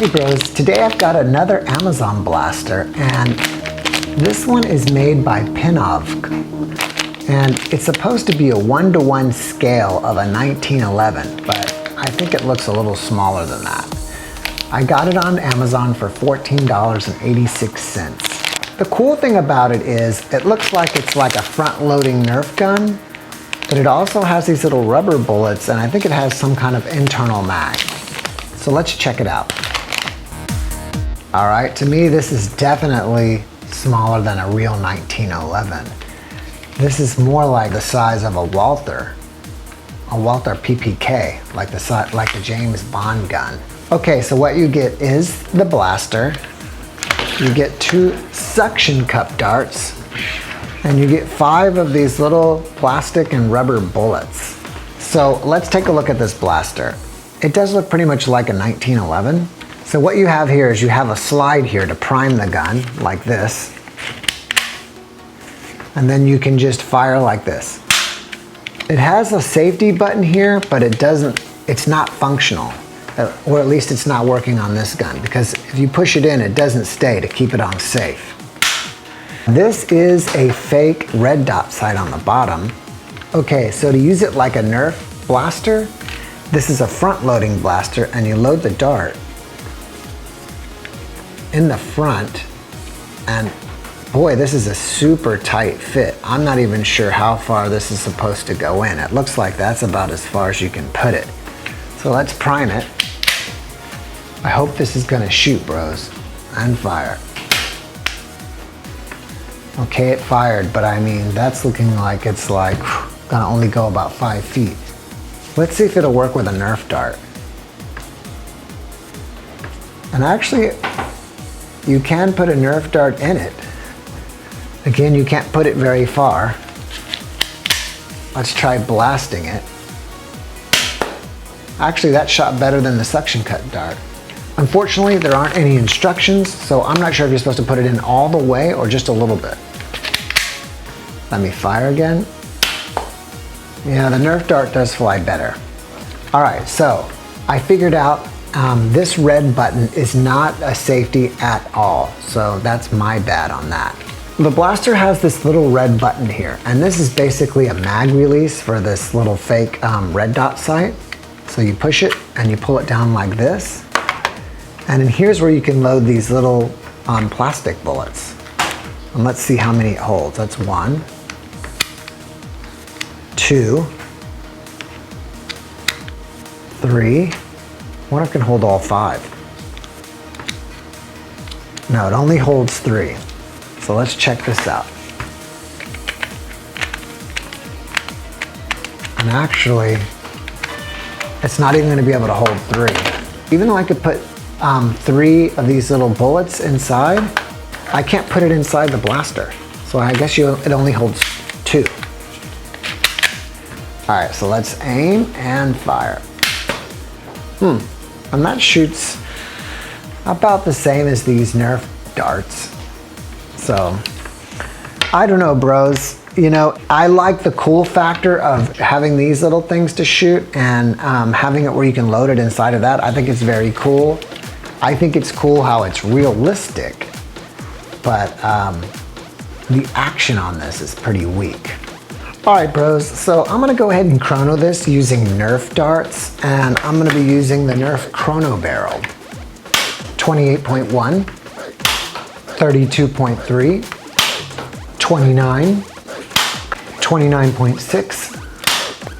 Hey bros, today I've got another Amazon blaster, and this one is made by Pinovk. And it's supposed to be a 1-to-1 scale of a 1911, but I think it looks a little smaller than that. I got it on Amazon for $14.86. The cool thing about it is it looks like it's like a front-loading Nerf gun, but it also has these little rubber bullets, and I think it has some kind of internal mag. So let's check it out. All right, to me this is definitely smaller than a real 1911. This is more like the size of a Walther PPK, like the James Bond gun. Okay, so what you get is the blaster. You get 2 suction cup darts, and you get 5 of these little plastic and rubber bullets. So let's take a look at this blaster. It does look pretty much like a 1911. So what you have here is you have a slide here to prime the gun, like this. And then you can just fire like this. It has a safety button here, but it's not functional. Or at least it's not working on this gun, because if you push it in, it doesn't stay to keep it on safe. This is a fake red dot sight on the bottom. Okay, so to use it like a Nerf blaster, this is a front-loading blaster, and you load the dart in the front, and boy, this is a super tight fit. I'm not even sure how far this is supposed to go in. It looks like that's about as far as you can put it. So let's prime it. I hope this is gonna shoot, bros, and fire. Okay, it fired, but I mean, that's looking like it's like gonna only go about 5 feet. Let's see if it'll work with a Nerf dart. And actually, you can put a Nerf dart in it. Again, you can't put it very far. Let's try blasting it. Actually, that shot better than the suction cut dart. Unfortunately, there aren't any instructions, so I'm not sure if you're supposed to put it in all the way or just a little bit. Let me fire again. Yeah, the Nerf dart does fly better. All right, so I figured out this red button is not a safety at all, so that's my bad on that. The blaster has this little red button here, and this is basically a mag release for this little fake red dot sight. So you push it and you pull it down like this, and then here's where you can load these little plastic bullets. And let's see how many it holds. That's 1, 2, 3. I wonder if it can hold all 5. No, it only holds 3. So let's check this out. And actually, it's not even gonna be able to hold 3. Even though I could put 3 of these little bullets inside, I can't put it inside the blaster. So I guess it only holds 2. All right, so let's aim and fire. And that shoots about the same as these Nerf darts. So, I don't know, bros. You know, I like the cool factor of having these little things to shoot and having it where you can load it inside of that. I think it's very cool. I think it's cool how it's realistic, but the action on this is pretty weak. All right, bros, so I'm gonna go ahead and chrono this using Nerf darts, and I'm gonna be using the Nerf chrono barrel. 28.1, 32.3, 29, 29.6,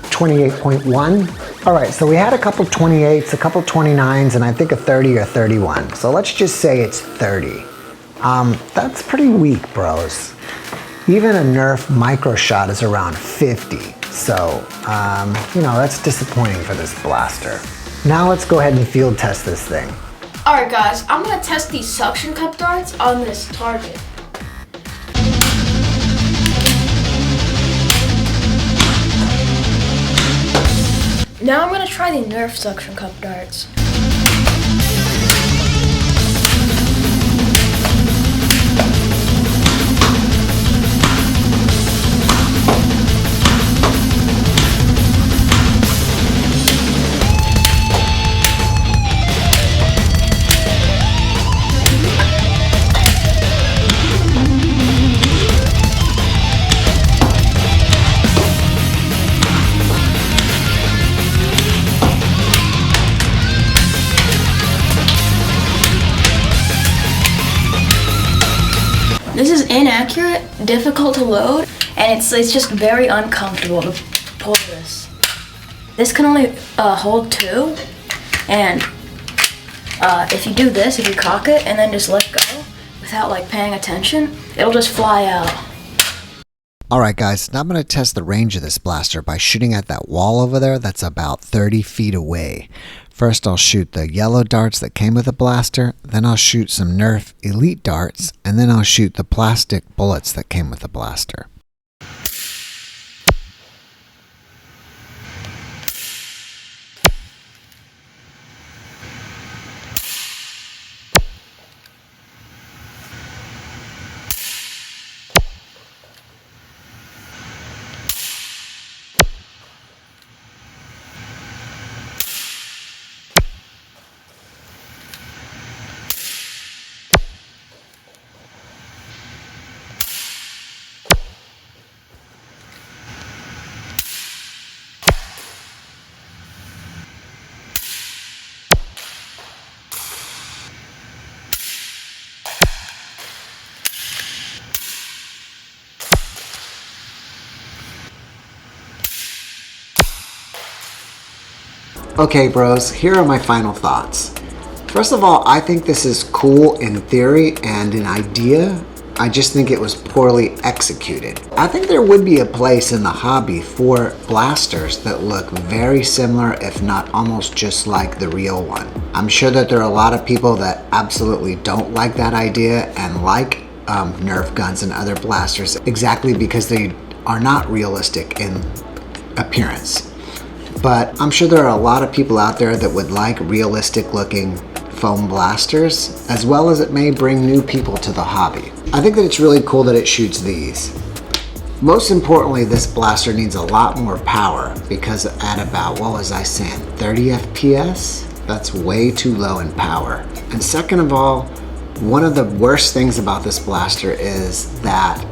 28.1. All right, so we had a couple 28s, a couple 29s, and I think a 30 or 31. So let's just say it's 30. That's pretty weak, bros. Even a Nerf micro shot is around 50. So, you know, that's disappointing for this blaster. Now let's go ahead and field test this thing. Alright guys, I'm gonna test these suction cup darts on this target. Now I'm gonna try the Nerf suction cup darts. This is inaccurate, difficult to load, and it's just very uncomfortable to pull this. This can only hold 2, and if you do this, if you cock it and then just let go without like paying attention, it'll just fly out. Alright guys, now I'm going to test the range of this blaster by shooting at that wall over there that's about 30 feet away. First I'll shoot the yellow darts that came with the blaster, then I'll shoot some Nerf Elite darts, and then I'll shoot the plastic bullets that came with the blaster. Okay bros, here are my final thoughts. First of all, I think this is cool in theory and in idea. I just think it was poorly executed. I think there would be a place in the hobby for blasters that look very similar, if not almost just like the real one. I'm sure that there are a lot of people that absolutely don't like that idea and like Nerf guns and other blasters exactly because they are not realistic in appearance. But I'm sure there are a lot of people out there that would like realistic looking foam blasters, as well as it may bring new people to the hobby. I think that it's really cool that it shoots these. Most importantly, this blaster needs a lot more power because at about, what was I saying, 30 FPS? That's way too low in power. And second of all, one of the worst things about this blaster is that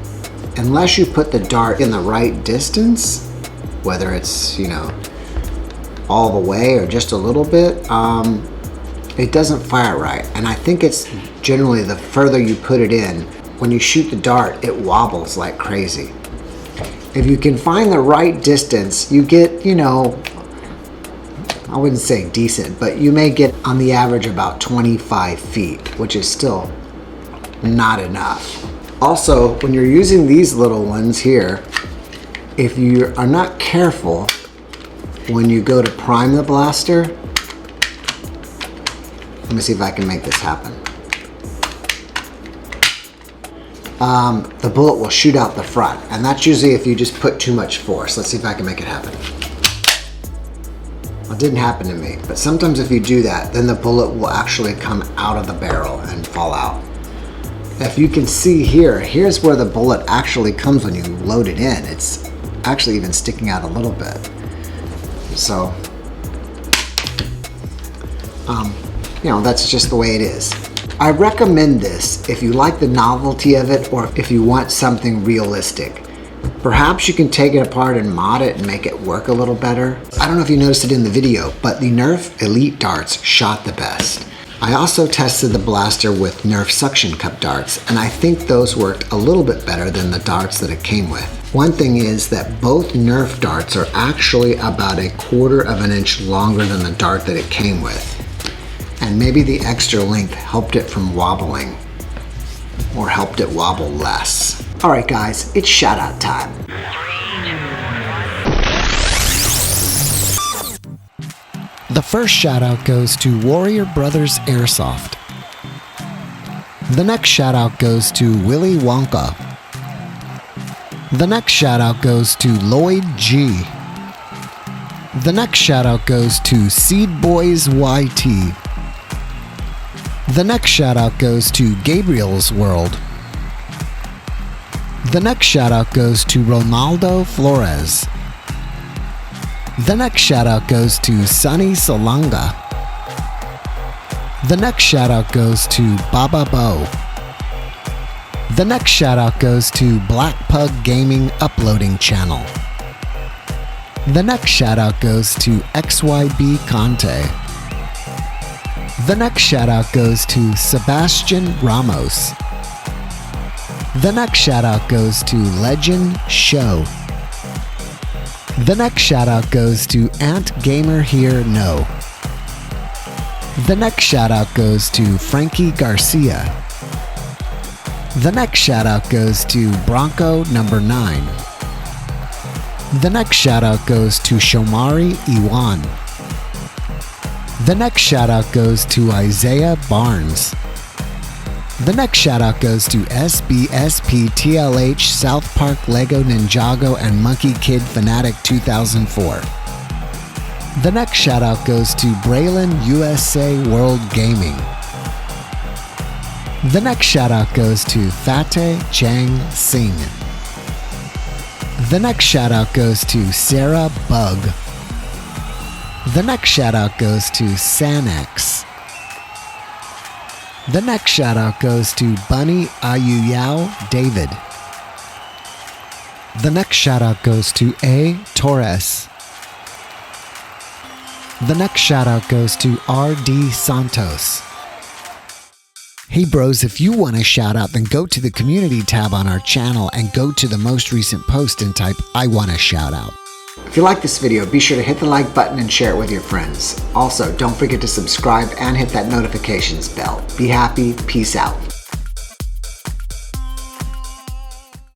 unless you put the dart in the right distance, whether it's, you know, all the way or just a little bit, it doesn't fire right. And I think it's generally the further you put it in, when you shoot the dart, it wobbles like crazy. If you can find the right distance, you get, you know, I wouldn't say decent, but you may get on the average about 25 feet, which is still not enough. Also, when you're using these little ones here, if you are not careful, when you go to prime the blaster, let me see if I can make this happen. The bullet will shoot out the front, and that's usually if you just put too much force. Let's see if I can make it happen. Well, it didn't happen to me, but sometimes if you do that, then the bullet will actually come out of the barrel and fall out. If you can see here, here's where the bullet actually comes when you load it in. It's actually even sticking out a little bit. So, you know, that's just the way it is. I recommend this if you like the novelty of it or if you want something realistic. Perhaps you can take it apart and mod it and make it work a little better. I don't know if you noticed it in the video, but the Nerf Elite darts shot the best. I also tested the blaster with Nerf suction cup darts, and I think those worked a little bit better than the darts that it came with. One thing is that both Nerf darts are actually about 1/4 of an inch longer than the dart that it came with. And maybe the extra length helped it from wobbling, or helped it wobble less. Alright guys, it's shout out time. The first shout out goes to Warrior Brothers Airsoft. The next shout out goes to Willy Wonka. The next shout out goes to Lloyd G. The next shout out goes to Seed Boys YT. The next shout out goes to Gabriel's World. The next shout out goes to Ronaldo Flores. The next shout out goes to Sunny Salanga. The next shout out goes to Baba Bo. The next shout out goes to Black Pug Gaming Uploading Channel. The next shout out goes to XYB Conte. The next shout out goes to Sebastian Ramos. The next shout out goes to Legend Show. The next shout out goes to Ant Gamer Here No. The next shout out goes to Frankie Garcia. The next shout out goes to Bronco number 9. The next shout out goes to Shomari Iwan. The next shout out goes to Isaiah Barnes. The next shout out goes to SBSPTLH South Park Lego Ninjago and Monkey Kid Fanatic 2004. The next shout out goes to Braylon USA World Gaming. The next shout out goes to Fateh Chang Singh. The next shout out goes to Sarah Bug. The next shout out goes to Sanex. The next shout out goes to Bunny Ayuyao David. The next shout out goes to A. Torres. The next shout out goes to R.D. Santos. Hey bros, if you want a shout out, then go to the community tab on our channel and go to the most recent post and type I want a shout out. If you like this video, be sure to hit the like button and share it with your friends. Also, don't forget to subscribe and hit that notifications bell. Be happy, peace out.